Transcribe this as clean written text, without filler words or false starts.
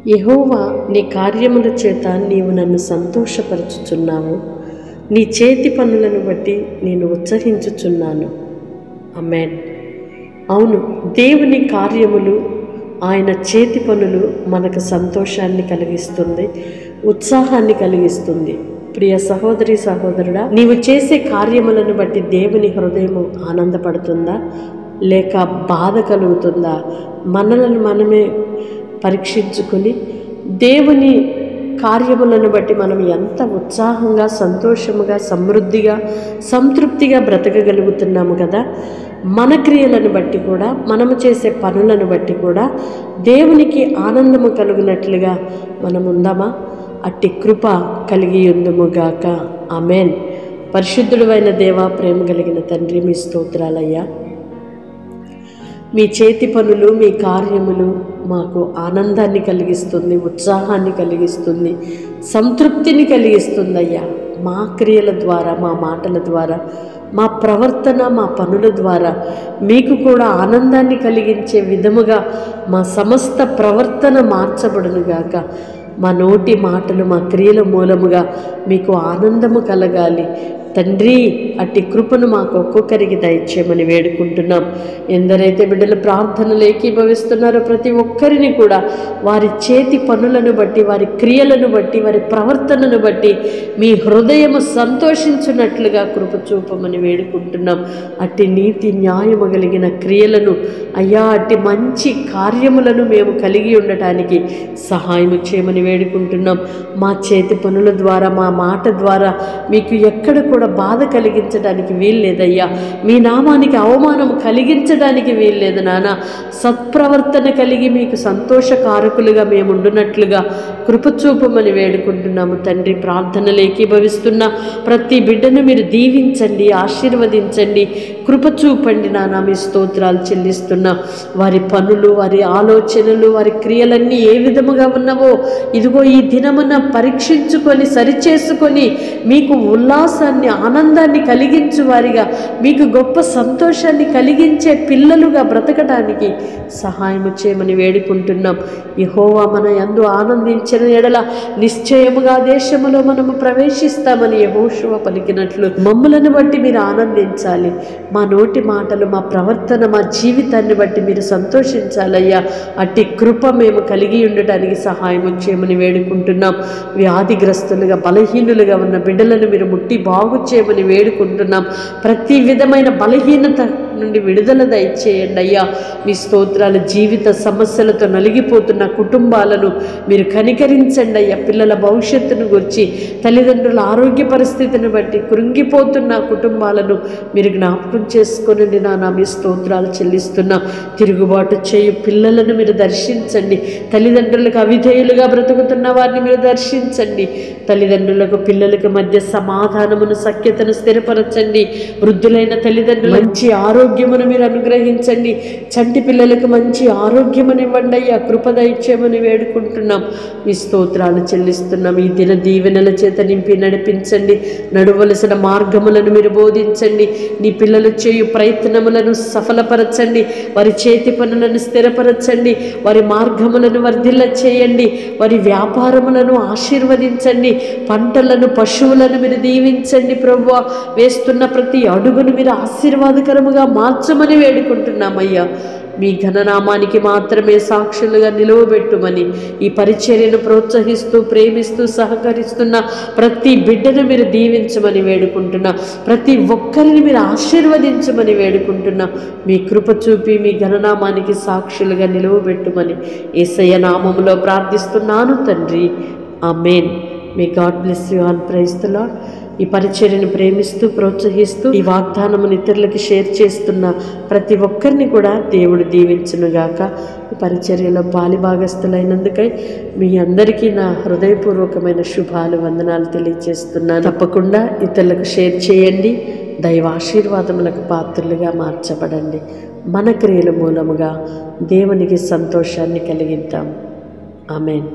యెహోవా, నీ కార్యముల చేత నీవు నన్ను సంతోషపరచుచున్నావు. నీ చేతి పనులను బట్టి నేను ఉత్సహించుచున్నాను. ఆమేన్. అవును, దేవుని కార్యములు, ఆయన చేతి పనులు మనకు సంతోషాన్ని కలిగిస్తుంది, ఉత్సాహాన్ని కలిగిస్తుంది. ప్రియ సహోదరి సహోదరుడా, నీవు చేసే కార్యములను బట్టి దేవుని హృదయము ఆనందపడుతుందా లేక బాధ కలుగుతుందా? మనలను మనమే పరీక్షించుకొని దేవుని కార్యములను బట్టి మనం ఎంత ఉత్సాహంగా, సంతోషముగా, సమృద్ధిగా, సంతృప్తిగా బ్రతకగలుగుతున్నాము కదా. మన క్రియలను బట్టి కూడా, మనము చేసే పనులను బట్టి కూడా దేవునికి ఆనందము కలుగునట్లుగా మనం ఉందామా? అట్టి కృప కలిగి ఉందుముగాక. ఆమేన్. పరిశుద్ధుడైన దేవా, ప్రేమ కలిగిన తండ్రి, మీ స్తోత్రాలయ్యా. మీ చేతి పనులు, మీ కార్యములు మాకు ఆనందాన్ని కలిగిస్తుంది, ఉత్సాహాన్ని కలిగిస్తుంది, సంతృప్తిని కలిగిస్తుందయ్యా. మా క్రియల ద్వారా, మా మాటల ద్వారా, మా ప్రవర్తన, మా పనుల ద్వారా మీకు కూడా ఆనందాన్ని కలిగించే విధముగా మా సమస్త ప్రవర్తన మార్చబడునుగాక. మా నోటి మాటలు, మా క్రియల మూలముగా మీకు ఆనందము కలగాలి తండ్రి. అట్టి కృపను మాకు ఒక్కొక్కరికి దయచేయమని వేడుకుంటున్నాం. ఎందరైతే బిడ్డలు ప్రార్థనలు ఏకీభవిస్తున్నారో ప్రతి ఒక్కరిని కూడా వారి చేతి పనులను బట్టి, వారి క్రియలను బట్టి, వారి ప్రవర్తనను బట్టి మీ హృదయము సంతోషించున్నట్లుగా కృప చూపమని వేడుకుంటున్నాం. అట్టి నీతి న్యాయము కలిగిన క్రియలను అయ్యా, అట్టి మంచి కార్యములను మేము కలిగి ఉండటానికి సహాయం చేయమని వేడుకుంటున్నాం. మా చేతి పనుల ద్వారా, మా మాట ద్వారా మీకు ఎక్కడ కూడా బాధ కలిగించడానికి వీల్లేదయ్యా. మీ నామానికి అవమానం కలిగించడానికి వీల్లేదు నాన్న. సత్ప్రవర్తన కలిగి మీకు సంతోషకారకులుగా మేము ఉండునట్లుగా కృపచూపమని వేడుకుంటున్నాము తండ్రి. ప్రార్థనలు ఏకీభవిస్తున్న ప్రతి బిడ్డను మీరు దీవించండి, ఆశీర్వదించండి, కృపచూపండి నాన్న. మీ స్తోత్రాలు చెల్లిస్తున్నా. వారి పనులు, వారి ఆలోచనలు, వారి క్రియలన్నీ ఏ విధముగా ఉన్నవో ఇదిగో ఈ దినమున పరీక్షించుకొని, సరిచేసుకొని మీకు ఉల్లాసాన్ని, ఆనందాన్ని కలిగించు వారిగా, మీకు గొప్ప సంతోషాన్ని కలిగించే పిల్లలుగా బ్రతకడానికి సహాయము చేయమని వేడుకుంటున్నాం. యెహోవా మన యందు ఆనందించిన ఎడల నిశ్చయముగా దేశములో మనము ప్రవేశిస్తామని యెహోషువ పలికినట్లు మమ్ములను బట్టి మీరు ఆనందించాలి. మా నోటి మాటలు, మా ప్రవర్తన, మా జీవితాన్ని బట్టి మీరు సంతోషించాలయ్యా. అట్టి కృప మేము కలిగి ఉండటానికి సహాయం చేయమని వేడుకుంటున్నాం. వ్యాధిగ్రస్తులుగా, బలహీనులుగా ఉన్న బిడ్డలను మీరు ముట్టి బాగు చేయమని వేడుకుంటున్నాం. ప్రతి విధమైన బలహీనత నుండి విడుదల దయచేయండి అయ్యా. మీ స్తోత్రాలు. జీవిత సమస్యలతో నలిగిపోతున్న కుటుంబాలను మీరు కనికరించండి అయ్యా. పిల్లల భవిష్యత్తును గురించి, తల్లిదండ్రుల ఆరోగ్య పరిస్థితిని బట్టి కృంగిపోతున్న కుటుంబాలను మీరు జ్ఞాపకం చేసుకోనండి నాన్న. మీ స్తోత్రాలు చెల్లిస్తున్నాం. తిరుగుబాటు చేయు పిల్లలను మీరు దర్శించండి. తల్లిదండ్రులకు అవిధేయులుగా బ్రతుకుతున్న వారిని మీరు దర్శించండి. తల్లిదండ్రులకు పిల్లలకు మధ్య సమాధానమును, సఖ్యతను స్థిరపరచండి. వృద్ధులైన తల్లిదండ్రులు మంచి ఆరోగ్యమును మీరు అనుగ్రహించండి. చంటి పిల్లలకు మంచి ఆరోగ్యమును ఇవ్వండి అయ్యా. కృప దయచేయమని వేడుకుంటున్నాం. మీ స్తోత్రాలు చెల్లిస్తున్నాం. ఈ దిన దీవెనల చేత నింపి నడిపించండి. నడువలసిన మార్గములను మీరు బోధించండి. నీ పిల్లలు చేయు ప్రయత్నములను సఫలపరచండి. వారి చేతి పనులను స్థిరపరచండి. వారి మార్గములను వర్ధిల్ల చేయండి. వారి వ్యాపారములను ఆశీర్వదించండి. పంటలను, పశువులను మీరు దీవించండి ప్రభువా. వేస్తున్న ప్రతి అడుగును మీరు ఆశీర్వాదకరముగా మార్చమని వేడుకుంటున్నామయ్యా. మీ ఘననామానికి మాత్రమే సాక్షులుగా నిలువబెట్టుమని ఈ పరిచర్యను ప్రోత్సహిస్తూ, ప్రేమిస్తూ, సహకరిస్తున్న ప్రతి బిడ్డను మీరు దీవించమని వేడుకుంటున్నా. ప్రతి ఒక్కరిని మీరు ఆశీర్వదించమని వేడుకుంటున్నా. మీ కృప చూపి మీ ఘననామానికి సాక్షులుగా నిలువబెట్టుమని యేసయ్య నామములో ప్రార్థిస్తున్నాను తండ్రి. ఆమేన్. May God bless you all. Praise the Lord. ఈ పరిచర్యను ప్రేమిస్తూ, ప్రోత్సహిస్తూ, ఈ వాగ్దానమును ఇతరులకు షేర్ చేస్తున్న ప్రతి ఒక్కరిని కూడా దేవుడు దీవించునుగాక. ఈ పరిచర్యలో పాలిభాగస్తులైనందుకై మీ అందరికీ నా హృదయపూర్వకమైన శుభాలు, వందనాలు తెలియజేస్తున్నాను. తప్పకుండా ఇతరులకు షేర్ చేయండి. దైవ ఆశీర్వాదములకు పాత్రలుగా మార్చబడండి. మన క్రియల మూలముగా దేవునికి సంతోషాన్ని కలిగిద్దాం. ఆమేన్.